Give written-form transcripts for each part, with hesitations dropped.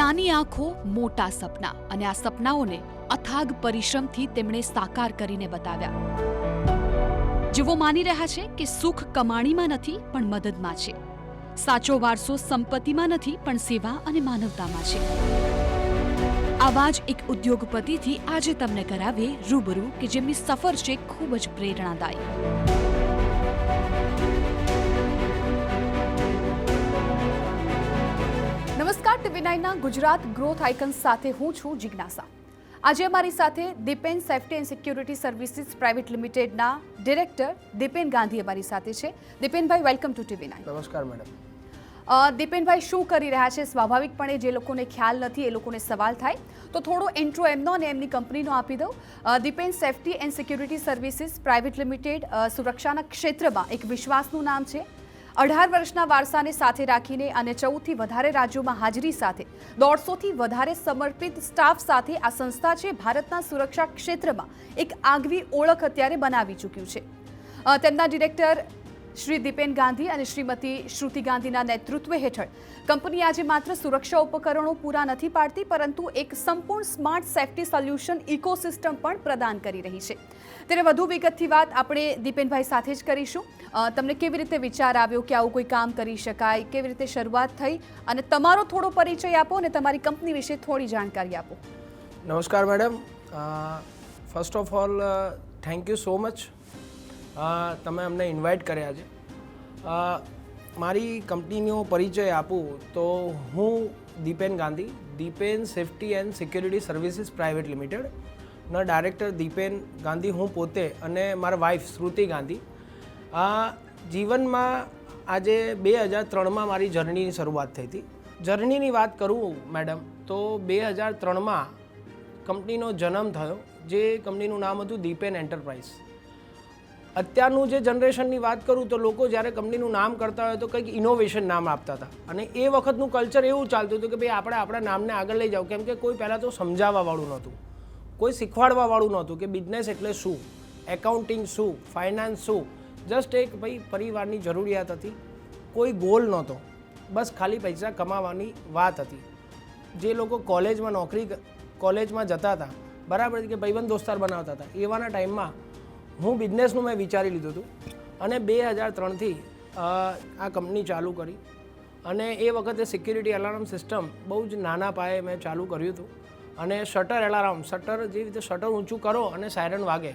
નાની આંખો, મોટા સપના અને આ સપનાઓને અથાગ પરિશ્રમથી તેમણે સાકાર કરીને બતાવ્યા. જેઓ માની રહ્યા છે કે સુખ કમાણીમાં નથી પણ મદદમાં છે, સાચો વારસો સંપત્તિમાં નથી પણ સેવા અને માનવતામાં છે. આવા જ એક ઉદ્યોગપતિથી આજે તમને કરાવીએ રૂબરૂ કે જેમની સફર છે ખૂબ જ પ્રેરણાદાયી. નમસ્કાર, TV9ના ગુજરાત ગ્રોથ આઇકન્સ સાથે હું છું જિજ્ઞાસા. આજે અમારી સાથે Dipen safety and security services private લિમિટેડના ડિરેક્ટર દીપેન ગાંધી અમારી સાથે છે. Dipenbhai, welcome to TV9. નમસ્કાર મેડમ. દીપેનભાઈ શું કરી રહ્યા છે? સ્વાભાવિકપણે જે લોકોને ખ્યાલ નથી એ લોકોને સવાલ થાય, તો થોડો ઇન્ટ્રો એમનો અને એમની કંપનીનો આપી દઉં. Dipen safety and security services private limited સુરક્ષાના ક્ષેત્રમાં એક વિશ્વાસનું નામ છે. 18 વર્ષના વારસાને સાથે રાખીને અને 14થી વધારે રાજ્યોમાં હાજરી સાથે 150થી વધારે સમર્પિત સ્ટાફ સાથે આ સંસ્થા છે ભારતના સુરક્ષા ક્ષેત્રમાં એક આગવી ઓળખ અત્યારે બનાવી ચૂક્યું છે. તેમના ડિરેક્ટર શ્રી દીપેન ગાંધી અને શ્રીમતી શ્રુતિ ગાંધીના નેતૃત્વ હેઠળ કંપની આજે માત્ર સુરક્ષા ઉપકરણો પૂરા નથી પાડતી, પરંતુ એક સંપૂર્ણ સ્માર્ટ સેફ્ટી સોલ્યુશન ઇકોસિસ્ટમ પણ પ્રદાન કરી રહી છે. ત્યારે વધુ વિગતથી વાત આપણે દીપેનભાઈ સાથે જ કરીશું. તમને કેવી રીતે વિચાર આવ્યો કે આવું કોઈ કામ કરી શકાય, કેવી રીતે શરૂઆત થઈ, અને તમારો થોડો પરિચય આપો અને તમારી કંપની વિશે થોડી જાણકારી આપો. નમસ્કાર madam. First of all thank you so much. તમે અમને ઇન્વાઇટ કર્યા છે. મારી કંપનીનો પરિચય આપું તો હું Dipen Gandhi, Dipen safety and security services private લિમિટેડના ડાયરેક્ટર દીપેન ગાંધી હું પોતે અને મારા વાઇફ શ્રુતિ ગાંધી. જીવનમાં આજે 2003માં મારી જર્નીની શરૂઆત થઈ હતી. જર્નીની વાત કરું મેડમ તો 2003માં કંપનીનો જન્મ થયો, જે કંપનીનું નામ હતું દીપેન એન્ટરપ્રાઇઝ. અત્યારનું જે જનરેશનની વાત કરું તો લોકો જ્યારે કંપનીનું નામ કરતા હોય તો કંઈક ઇનોવેશન નામ આપતા હતા, અને એ વખતનું કલ્ચર એવું ચાલતું હતું કે ભાઈ આપણે આપણા નામને આગળ લઈ જાઓ, કેમ કે કોઈ પહેલાં તો સમજાવવાવાળું નહોતું, કોઈ શીખવાડવાવાળું નહોતું કે બિઝનેસ એટલે શું, એકાઉન્ટિંગ શું, ફાઇનાન્સ શું. જસ્ટ એક ભાઈ પરિવારની જરૂરિયાત હતી, કોઈ ગોલ નહોતો, બસ ખાલી પૈસા કમાવાની વાત હતી. જે લોકો કોલેજમાં જતા હતા, બરાબર, કે ભાઈબંધ દોસ્તાર બનાવતા હતા, એવાના ટાઈમમાં હું બિઝનેસનું મેં વિચારી લીધું હતું અને 2003થી આ કંપની ચાલુ કરી. અને એ વખતે સિક્યુરિટી અલાર્મ સિસ્ટમ બહુ જ નાના પાયે મેં ચાલુ કર્યું હતું. અને શટર એલાર્મ, જેવી રીતે શટર ઊંચું કરો અને સાયરન વાગે,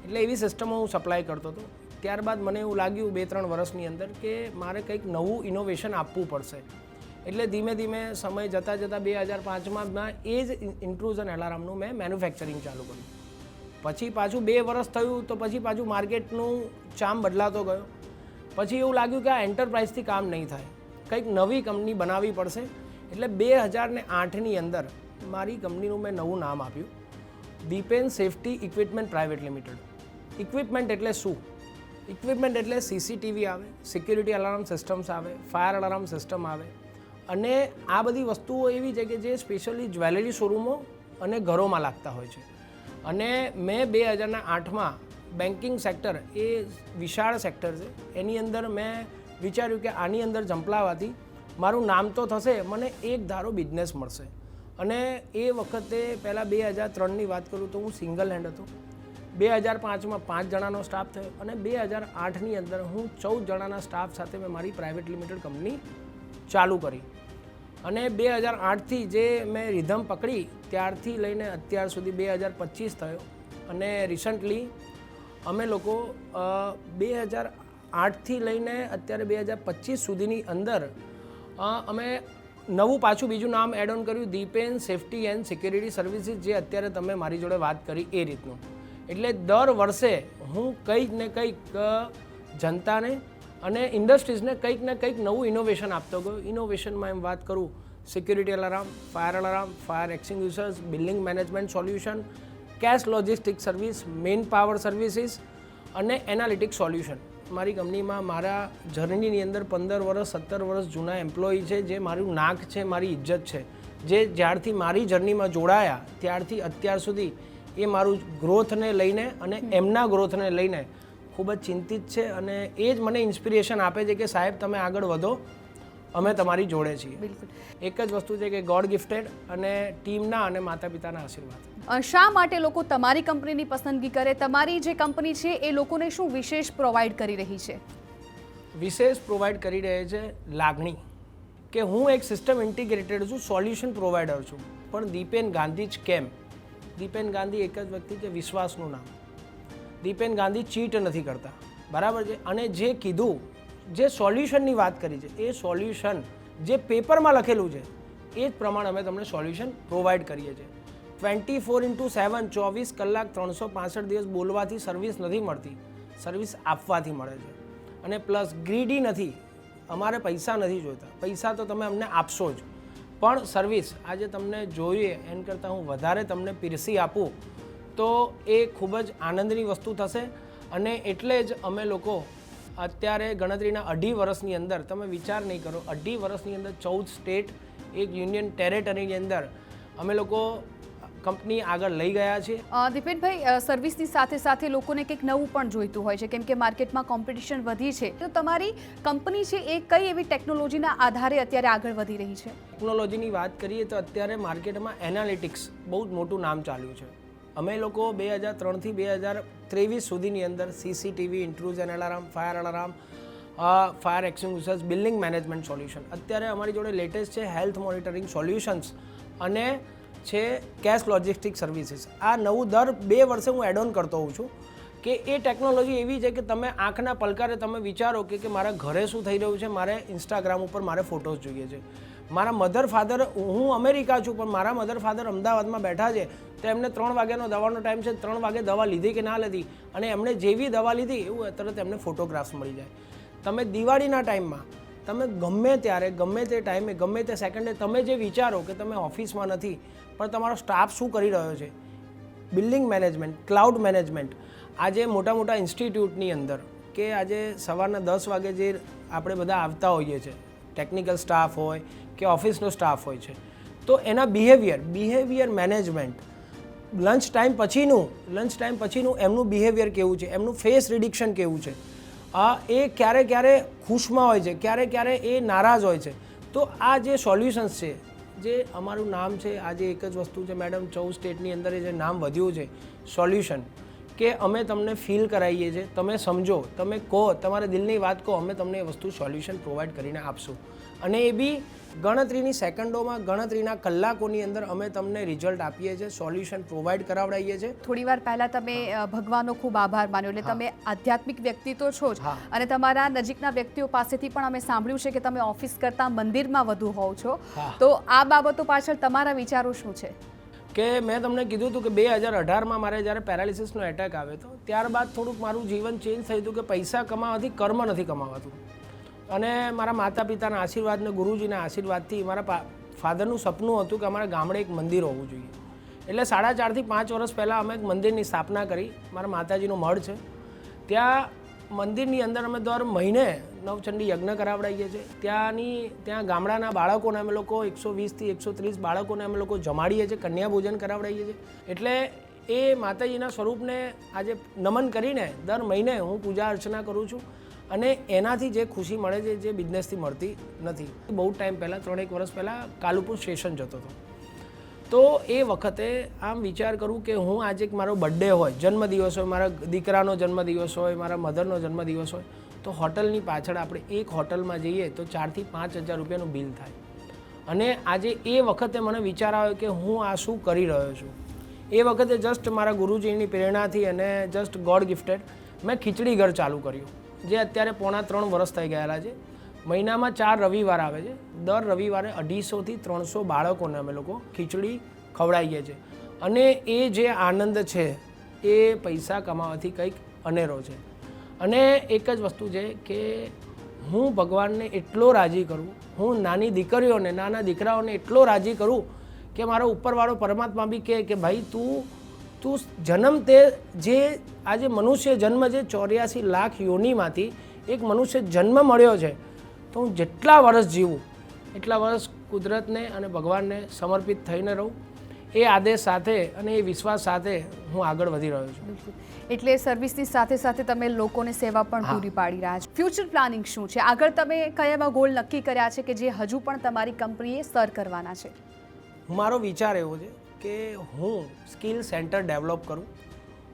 એટલે એવી સિસ્ટમો હું સપ્લાય કરતો હતો. ત્યારબાદ મને એવું લાગ્યું 2-3 વર્ષની અંદર કે મારે કંઈક નવું ઇનોવેશન આપવું પડશે. એટલે ધીમે ધીમે સમય જતાં 2005માં એ જ ઇન્ટ્રુઝન એલાર્મનું મેં મેન્યુફેક્ચરિંગ ચાલુ કર્યું. પછી પાછું 2 વર્ષ થયું તો પછી પાછું માર્કેટનું ચામ બદલાતો ગયો. પછી એવું લાગ્યું કે આ એન્ટરપ્રાઇઝથી કામ નહીં થાય, કંઈક નવી કંપની બનાવવી પડશે. એટલે 2008ની અંદર મારી કંપનીનું મેં નવું નામ આપ્યું, Dipen safety equipment private limited. Equipment એટલે શું? ઇક્વિપમેન્ટ એટલે CCTV આવે, સિક્યુરિટી અલાર્મ સિસ્ટમ્સ આવે, ફાયર અલાર્મ સિસ્ટમ આવે, અને આ બધી વસ્તુઓ એવી છે કે જે સ્પેશિયલી જ્વેલરી શોરૂમો અને ઘરોમાં લાગતા હોય છે. અને મેં 2008માં બેન્કિંગ સેક્ટર, એ વિશાળ સેક્ટર છે, એની અંદર મેં વિચાર્યું કે આની અંદર ઝંપલાવાથી મારું નામ તો થશે, મને એક ધારો બિઝનેસ મળશે. અને એ વખતે પહેલાં 2003ની વાત કરું તો હું સિંગલ હેન્ડ હતો. 2005માં 5 જણાનો સ્ટાફ થયો અને 2008ની અંદર હું 14 જણાના સ્ટાફ સાથે મેં મારી પ્રાઇવેટ લિમિટેડ કંપની ચાલુ કરી. અને 2008થી જે મેં રિધમ પકડી ત્યારથી લઈને અત્યાર સુધી 2025 થયો. અને રિસન્ટલી અમે લોકો 2008થી લઈને અત્યારે 2025 સુધીની અંદર અમે નવું પાછું બીજું નામ એડ ઓન કર્યું, Dipen safety and security services, જે અત્યારે તમે મારી જોડે વાત કરી એ રીતનું. એટલે દર વર્ષે હું કંઈક ને કંઈક જનતાને અને ઇન્ડસ્ટ્રીઝને કંઈક ને કંઈક નવું ઇનોવેશન આપતો ગયો. ઇનોવેશનમાં એમ વાત કરું, security alarm, fire extinguishers, building management solution, cash logistic service, main power services અને એનાલિટિક સોલ્યુશન. મારી કંપનીમાં મારા જર્નીની અંદર 15 વર્ષ 17 વર્ષ જૂના એમ્પ્લોયી છે, જે મારું નાક છે, મારી ઇજ્જત છે, જે જ્યારથી મારી જર્નીમાં જોડાયા ત્યારથી અત્યાર સુધી એ મારું ગ્રોથને લઈને અને એમના ગ્રોથને લઈને ખૂબ જ ચિંતિત છે. અને એ જ મને ઇન્સ્પિરેશન આપે છે કે સાહેબ તમે આગળ વધો અમે તમારી જોડે છીએ. બિલકુલ. એક જ વસ્તુ છે કે ગોડ ગિફ્ટેડ અને ટીમના અને માતા પિતાના આશીર્વાદ. શા માટે લોકો તમારી કંપનીની પસંદગી કરે? તમારી જે કંપની છે એ લોકોને શું વિશેષ પ્રોવાઈડ કરી રહી છે? વિશેષ પ્રોવાઈડ કરી રહે છે લાગણી, કે હું એક સિસ્ટમ ઇન્ટિગ્રેટેડ છું, સોલ્યુશન પ્રોવાઈડર છું. પણ દીપેન ગાંધી જ કેમ? દીપેન ગાંધી એક જ વ્યક્તિ કે વિશ્વાસનું નામ. દીપેન ગાંધી ચીટ નથી કરતા, બરાબર છે. અને જે કીધું, જે સોલ્યુશનની વાત કરી છે, એ સોલ્યુશન જે પેપરમાં લખેલું છે એ જ પ્રમાણે અમે તમને સોલ્યુશન પ્રોવાઈડ કરીએ છીએ. 24/7 24 કલાક 365 દિવસ બોલવાથી સર્વિસ નથી મળતી, સર્વિસ આપવાથી મળે છે. અને પ્લસ ગ્રીડી નથી, અમારે પૈસા નથી જોઈતા. પૈસા તો તમે અમને આપશો જ, પણ સર્વિસ આજે તમને જોઈએ એમ કરતાં હું વધારે તમને પીરસી આપું તો એ ખૂબ જ આનંદની વસ્તુ થશે. અને એટલે જ અમે લોકો અત્યારે ગણતરીના 2.5 વર્ષની અંદર, તમે વિચાર નહીં કરો, 2.5 વર્ષની અંદર 14 સ્ટેટ, એક યુનિયન ટેરેટરીની અંદર અમે લોકો કંપની આગળ લઈ ગયા છે. દીપેનભાઈ, સર્વિસની સાથે સાથે લોકોને કંઈક નવું પણ જોઈતું હોય છે, કેમ કે માર્કેટમાં કોમ્પિટિશન વધી છે. તો તમારી કંપની છે એ કઈ એવી ટેકનોલોજીના આધારે અત્યારે આગળ વધી રહી છે? ટેકનોલોજીની વાત કરીએ તો અત્યારે માર્કેટમાં એનાલિટિક્સ બહુ જ મોટું નામ ચાલ્યું છે. અમે લોકો 2003થી 2023 સુધીની અંદર CCTV, intrusion alarm, fire alarm, fire extinguishers, building management solution, અત્યારે અમારી જોડે લેટેસ્ટ છે હેલ્થ મોનિટરિંગ સોલ્યુશન્સ અને છે કેશ લોજિસ્ટિક સર્વિસીસ. આ નવું દર 2 વર્ષે હું એડ ઓન કરતો હોઉં છું કે એ ટેકનોલોજી એવી છે કે તમે આંખના પલકારે તમે વિચારો કે મારા ઘરે શું થઈ રહ્યું છે, મારે ઇન્સ્ટાગ્રામ ઉપર મારે ફોટોઝ જોઈએ છે. મારા મધર ફાધર, હું અમેરિકા છું પણ મારા મધર ફાધર અમદાવાદમાં બેઠા છે, તો એમને 3 વાગ્યાનો દવાનો ટાઈમ છે, 3 વાગે દવા લીધી કે ના લીધી, અને એમણે જેવી દવા લીધી એવું તરત એમને ફોટોગ્રાફ્સ મળી જાય. તમે દિવાળીના ટાઈમમાં તમે ગમે ત્યારે, ગમે તે ટાઈમે, ગમે તે સેકન્ડે તમે જે વિચારો કે તમે ઓફિસમાં નથી પણ તમારો સ્ટાફ શું કરી રહ્યો છે, બિલ્ડિંગ મેનેજમેન્ટ, ક્લાઉડ મેનેજમેન્ટ, આજે મોટા મોટા ઇન્સ્ટિટ્યૂટની અંદર કે આજે સવારના 10 વાગે જે આપણે બધા આવતા હોઈએ છીએ, ટેકનિકલ સ્ટાફ હોય કે ઓફિસનો સ્ટાફ હોય છે, તો એના બિહેવિયર મેનેજમેન્ટ, લંચ ટાઈમ પછીનું એમનું બિહેવિયર કેવું છે, એમનું ફેસ રિડિક્શન કેવું છે, એ ક્યારે ખુશમાં હોય છે, ક્યારે એ નારાજ હોય છે. તો આ જે સોલ્યુશન્સ છે, જે અમારું નામ છે, આજે એક જ વસ્તુ છે મેડમ, 14 સ્ટેટની અંદર જે નામ વધ્યું છે સોલ્યુશન, કે અમે તમને ફીલ કરાવીએ છીએ, તમે સમજો, તમે કહો, તમારા દિલની વાત કહો, અમે તમને એ વસ્તુ સોલ્યુશન પ્રોવાઈડ કરીને આપશું. અને એ બી ગણતરીની સેકન્ડોમાં, ગણતરીના કલાકોની અંદર અમે તમને રિઝલ્ટ આપીએ છીએ, સોલ્યુશન પ્રોવાઈડ કરાવડાવીએ છીએ. થોડી વાર પહેલાં તમે ભગવાનનો ખૂબ આભાર માન્યો, એટલે તમે આધ્યાત્મિક વ્યક્તિ તો છો જ, અને તમારા નજીકના વ્યક્તિઓ પાસેથી પણ અમે સાંભળ્યું છે કે તમે ઓફિસ કરતાં મંદિરમાં વધુ હોવ છો. તો આ બાબતો પાછળ તમારા વિચારો શું છે? કે મેં તમને કીધું હતું કે 2018માં મારે જ્યારે પેરાલિસિસનો એટેક આવ્યો હતો, ત્યારબાદ થોડુંક મારું જીવન ચેન્જ થયું હતું કે પૈસા કમાવાથી કર્મ નથી કમાવાતું. અને મારા માતા પિતાના આશીર્વાદ ને ગુરુજીના આશીર્વાદથી મારા ફાધરનું સપનું હતું કે અમારા ગામડે એક મંદિર હોવું જોઈએ. એટલે 4.5 થી 5 વર્ષ પહેલાં અમે એક મંદિરની સ્થાપના કરી. મારા માતાજીનો મઢ છે, ત્યાં મંદિરની અંદર અમે દર મહિને નવચંડી યજ્ઞ કરાવડાવીએ છીએ. ત્યાં ગામડાના બાળકોને અમે લોકો 120 થી 130 બાળકોને અમે લોકો જમાડીએ છીએ, કન્યા ભોજન કરાવડાવીએ છીએ. એટલે એ માતાજીના સ્વરૂપને આજે નમન કરીને દર મહિને હું પૂજા અર્ચના કરું છું. અને એનાથી જે ખુશી મળે છે, જે બિઝનેસથી મળતી નથી. બહુ ટાઈમ પહેલાં, 3-1 વર્ષ પહેલાં કાલુપુર સ્ટેશન જતો હતો, તો એ વખતે આમ વિચાર કરું કે હું આજે મારો બર્થડે હોય, જન્મદિવસ હોય, મારા દીકરાનો જન્મદિવસ હોય, મારા મધરનો જન્મદિવસ હોય, તો હોટલની પાછળ આપણે એક હોટલમાં જઈએ તો 4,000 થી 5,000 રૂપિયાનું બિલ થાય. અને આજે એ વખતે મને વિચાર આવ્યો કે હું આ શું કરી રહ્યો છું. એ વખતે જસ્ટ મારા ગુરુજીની પ્રેરણાથી અને જસ્ટ ગોડ ગિફ્ટેડ મેં ખીચડી ઘર ચાલુ કર્યું, જે અત્યારે 3.5 વર્ષ થઈ ગયેલા છે. મહિનામાં 4 રવિવાર આવે છે, દર રવિવારે 250 થી 300 બાળકોને અમે લોકો ખીચડી ખવડાવીએ છીએ. અને એ જે આનંદ છે એ પૈસા કમાવાથી કંઈક અનેરો છે. અને એક જ વસ્તુ છે કે હું ભગવાનને એટલો રાજી કરું, હું નાની દીકરીઓને, નાના દીકરાઓને એટલો રાજી કરું કે મારો ઉપરવાળો પરમાત્મા બી કહે કે ભાઈ તું જન્મ તે જે આજે મનુષ્ય જન્મ છે 84 લાખ યોનિમાંથી એક મનુષ્ય જન્મ મળ્યો છે, તો હું જેટલા વર્ષ જીવું એટલા વર્ષ કુદરતને અને ભગવાનને સમર્પિત થઈને રહું. એ આદેશ સાથે અને એ વિશ્વાસ સાથે હું આગળ વધી રહ્યો છું. બિલકુલ. એટલે સર્વિસની સાથે સાથે તમે લોકોને સેવા પણ હા. પૂરી પાડી રહ્યા છો. ફ્યુચર પ્લાનિંગ શું છે? આગળ તમે કયા એવા ગોલ નક્કી કર્યા છે કે જે હજુ પણ તમારી કંપનીએ સર કરવાના છે? મારો વિચાર એવો છે કે હું સ્કિલ સેન્ટર ડેવલપ કરું,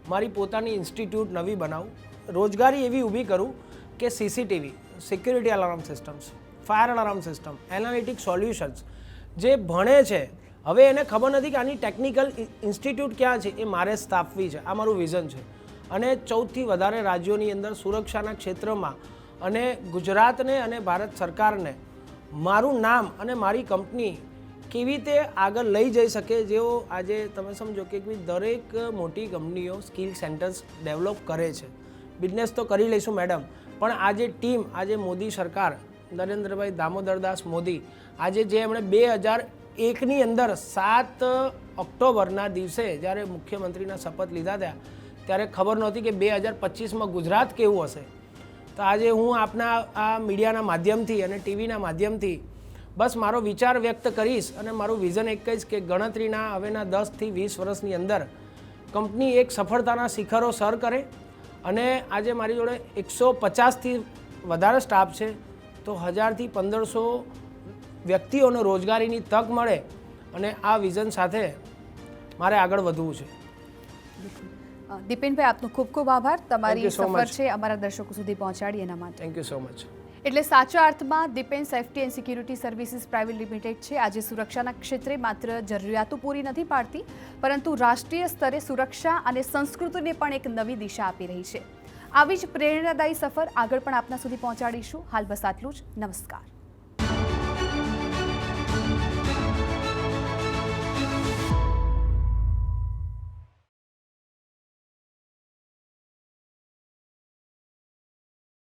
મારી પોતાની ઇન્સ્ટિટ્યૂટ નવી બનાવું, રોજગારી એવી ઊભી કરું કે CCTV, security alarm systems, fire alarm system, analytic solutions જે ભણે છે, હવે એને ખબર નથી કે આની ટેકનિકલ ઇન્સ્ટિટ્યૂટ ક્યાં છે, એ મારે સ્થાપવી છે. આ મારું વિઝન છે. અને 14થી વધારે રાજ્યોની અંદર સુરક્ષાના ક્ષેત્રમાં અને ગુજરાતને અને ભારત સરકારને મારું નામ અને મારી કંપની કેવી રીતે આગળ લઈ જઈ શકે, જેઓ આજે તમે સમજો કે દરેક મોટી કંપનીઓ સ્કિલ સેન્ટર્સ ડેવલપ કરે છે. બિઝનેસ તો કરી લઈશું મેડમ, પણ આજે ટીમ, આજે મોદી સરકાર, નરેન્દ્રભાઈ દામોદરદાસ મોદી, આજે જે એમણે 2001ની અંદર 7 ઓક્ટોબરના દિવસે જ્યારે મુખ્યમંત્રીના શપથ લીધા હતા, ત્યારે ખબર નહોતી કે 2025માં ગુજરાત કેવું હશે. તો આજે હું આપના આ મીડિયાના માધ્યમથી અને ટીવીના માધ્યમથી બસ મારો વિચાર વ્યક્ત કરીશ અને મારું વિઝન એક જ કે ગણતરીના હવેના 10થી 20 વર્ષની અંદર કંપની એક સફળતાના શિખરો સર કરે. અને આજે મારી જોડે 150થી વધારે સ્ટાફ છે, તો 1000થી 1500 વ્યક્તિઓને રોજગારીની તક મળે અને આ વિઝન સાથે મારે આગળ વધવું છે. દીપેનભાઈ, આપનો ખૂબ ખૂબ આભાર. તમારી Thank you so સફર much. છે અમારા દર્શકો સુધી પહોંચાડી એના માટે. Thank you so much. એટલે સાચા અર્થમાં defence safety and security services private limited છે આજે સુરક્ષાના ક્ષેત્રે માત્ર જરૂરિયાતો પૂરી નથી પાડતી, પરંતુ રાષ્ટ્રીય સ્તરે સુરક્ષા અને સંસ્કૃતિને પણ એક નવી દિશા આપી રહી છે. આવી જ પ્રેરણાદાયી સફર આગળ પણ આપના સુધી પહોંચાડીશું. હાલ બસ આટલું જ. નમસ્કાર.